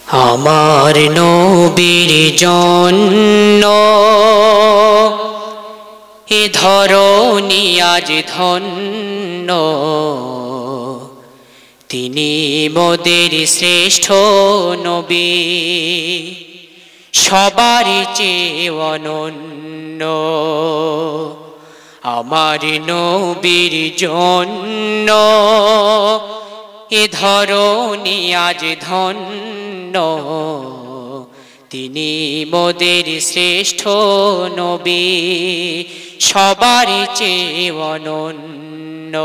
আমার নবীর জন্য এ ধরণী আজ ধন্য, তিনি মোদের শ্রেষ্ঠ নবী, সবার চেয়ে অনন্য। আমার নবীর জন্য এ ধরণী আজ ধন্য, তিনি মোদের শ্রেষ্ঠ নবী, সবার চেয়ে অনন্য।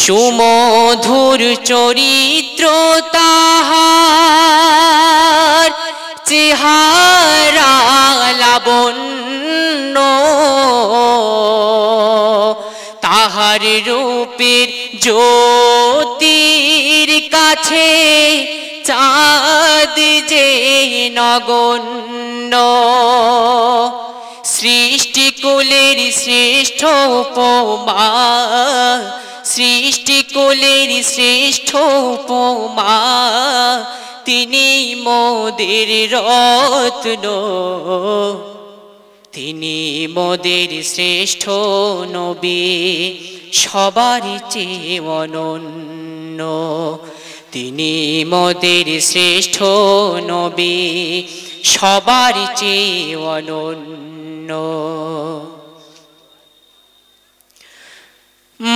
সুমধুর চরিত্র তাহার, চেহারা লাবণ্য, তাহার রূপের জ্যোতির কাছে চাঁদ যে নগণ্য। সৃষ্টিকুলের শ্রেষ্ঠ উপমা, সৃষ্টিকুলের শ্রেষ্ঠ উপমা, তিনি মোদের রত্ন, তিনি মোদের শ্রেষ্ঠ নবী, সবার চেয়ে অনন্য। তিনি মোদের শ্রেষ্ঠ নবী, সবার চেয়ে অনন্য।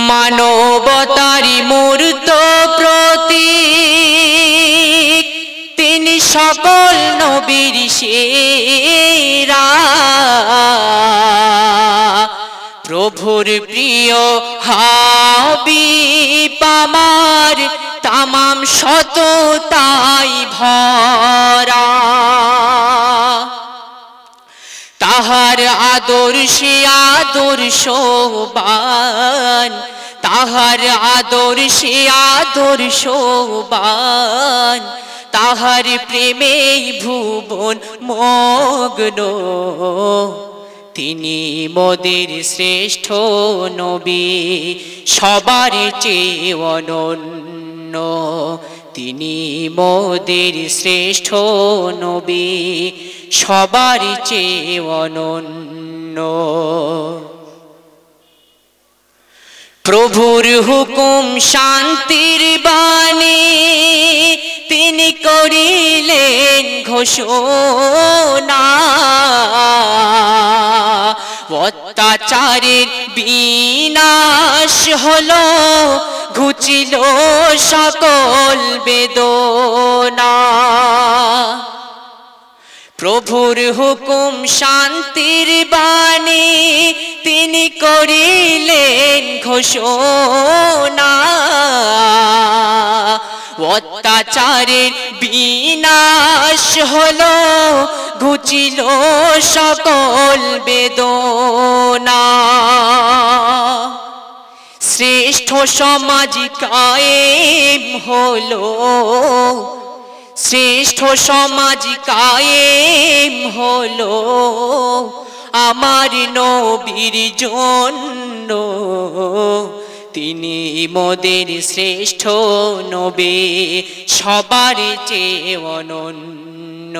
মানবতার মূর্ত প্রতীক, তিনি সকল নবীর সেরা, প্রভুর প্রিয় হাবিব আমার, তামাম সততাই ভরা। তাহার আদর্শে আদর্শবান, তাহার আদর্শে আদর্শবান, তাহার প্রেমে ভুবন মগ্ন, তিনি মোদের শ্রেষ্ঠ নবী, সবার চেয়ে অনন্য। তিনি মোদের শ্রেষ্ঠ নবী, সবার চেয়ে অনন্য। প্রভুর হুকুম শান্তির বাণী, তিনি করিলেন ঘোষণা, অত্যাচারের বিনাশ হলো, ঘুচিল সকল বেদনা। প্রভুর হুকুম শান্তির বাণী, তিনি করিলেন ঘোষণা, অত্যাচারের বিনাশ হলো, ঘুচিল সকল বেদনা। শ্রেষ্ঠ সমাজ কায়েম হলো, শ্রেষ্ঠ সমাজ কায়েম হলো, আমার নবীর জন্য, তিনি মোদের শ্রেষ্ঠ নবী, সবার চেয়ে অনন্য।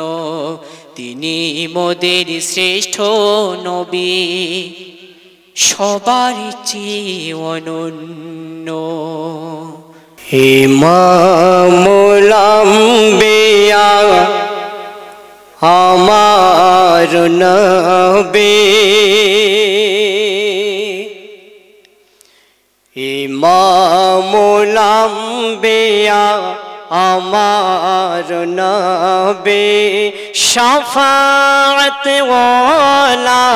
তিনি মোদের শ্রেষ্ঠ নবী, সবার চেয়ে অনন্য। ইমামুল আম্বিয়া আমার নবী, ইমামুল আম্বিয়া আমার নবী, শাফাআত ওয়ালা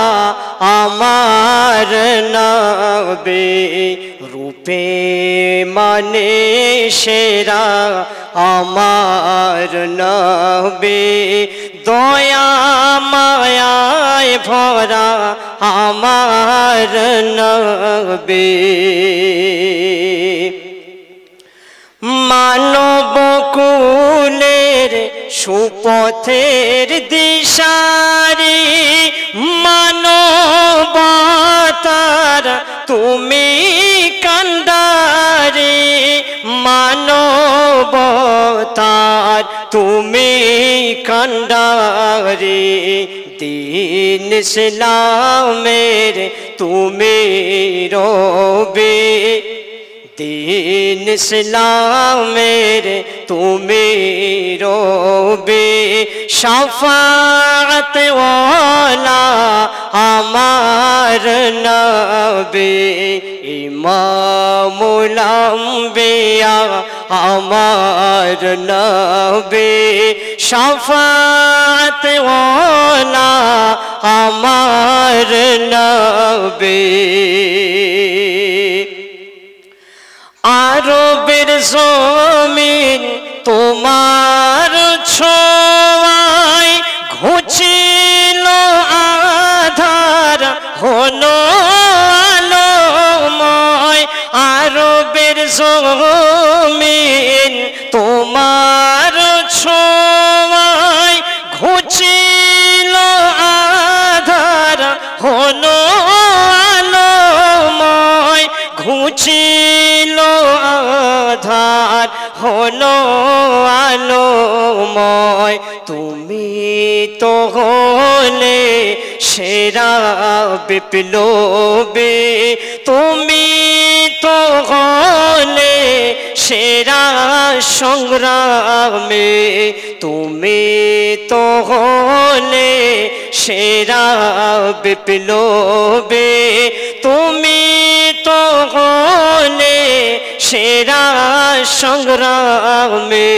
আমার নবী, রূপে মানে সেরা আমার নবী, দয়া মায়ায় ভরা আমার নবী। মানব কুলের সুপথের দিশারি, মানবতার তুমি কান্ডারি, মানব মানবতার তুমি কান্ডারি, দিন ইসলামের তুমি রবে, দিন ইসলামের তুমি রবে, শাফাআত ওয়ালা আমার নবী, ইমামুল আম্বিয়া আমার নবী, শাফাআত ওয়ালা আমার নবী। আরবের জমিন তোমার ছোঁয়ায় ঘুচিল আধার হলো আলোময়, আরবের জমিন তোমার ছোঁয়ায় ঘুচিল আধার হলো আলোময়, ঘুচিল আধার হলো আলোময়, তুমি তো হলে সেরা বিপ্লবী, তুমি তো হলে সেরা সংগ্রামী, তুমি তো হলে সেরা বিপ্লবী, তুমি তো হলে সেরা সংগ্রামী।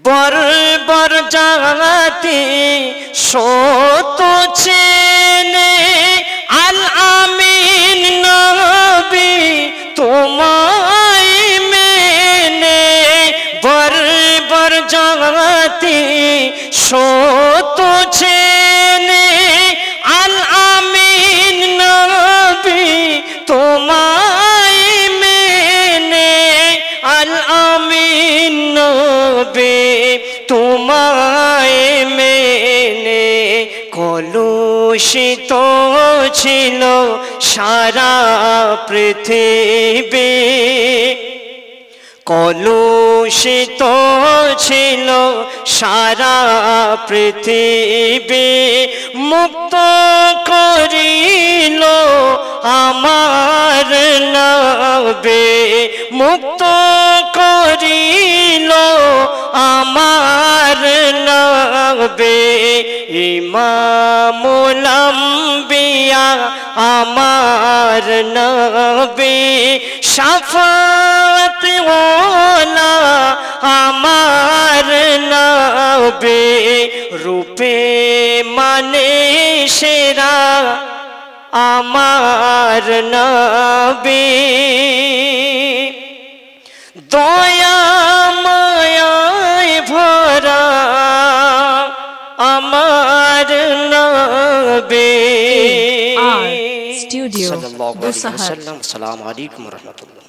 বর্বর জাতি সত চেনে আল আমিন নবী তোমায় মেনে, বর্বর জাতি সত চেনে আল আমিন নবী তোমায় মেনে, আল আমিন নবী তোমায় মেনে, কলুষিত ছিল সারা পৃথিবী, কলুষিত ছিল সারা পৃথিবী, মুক্ত করিল আমার নবী, মুক্ত করিল আমার নবী, ইমামুল আম্বিয়া আমার নবী, শাফাআত ওয়ালা আমার নবী, রূপে মানে সেরা আমার নবী, দয়া মায়ায় ভরা আমার নবী। Studio সাল্লাল্লাহু আলাইহি Dusahar। ওয়াসাল্লাম। আসসালামু আলাইকুম ওয়া রাহমাতুল্লাহ।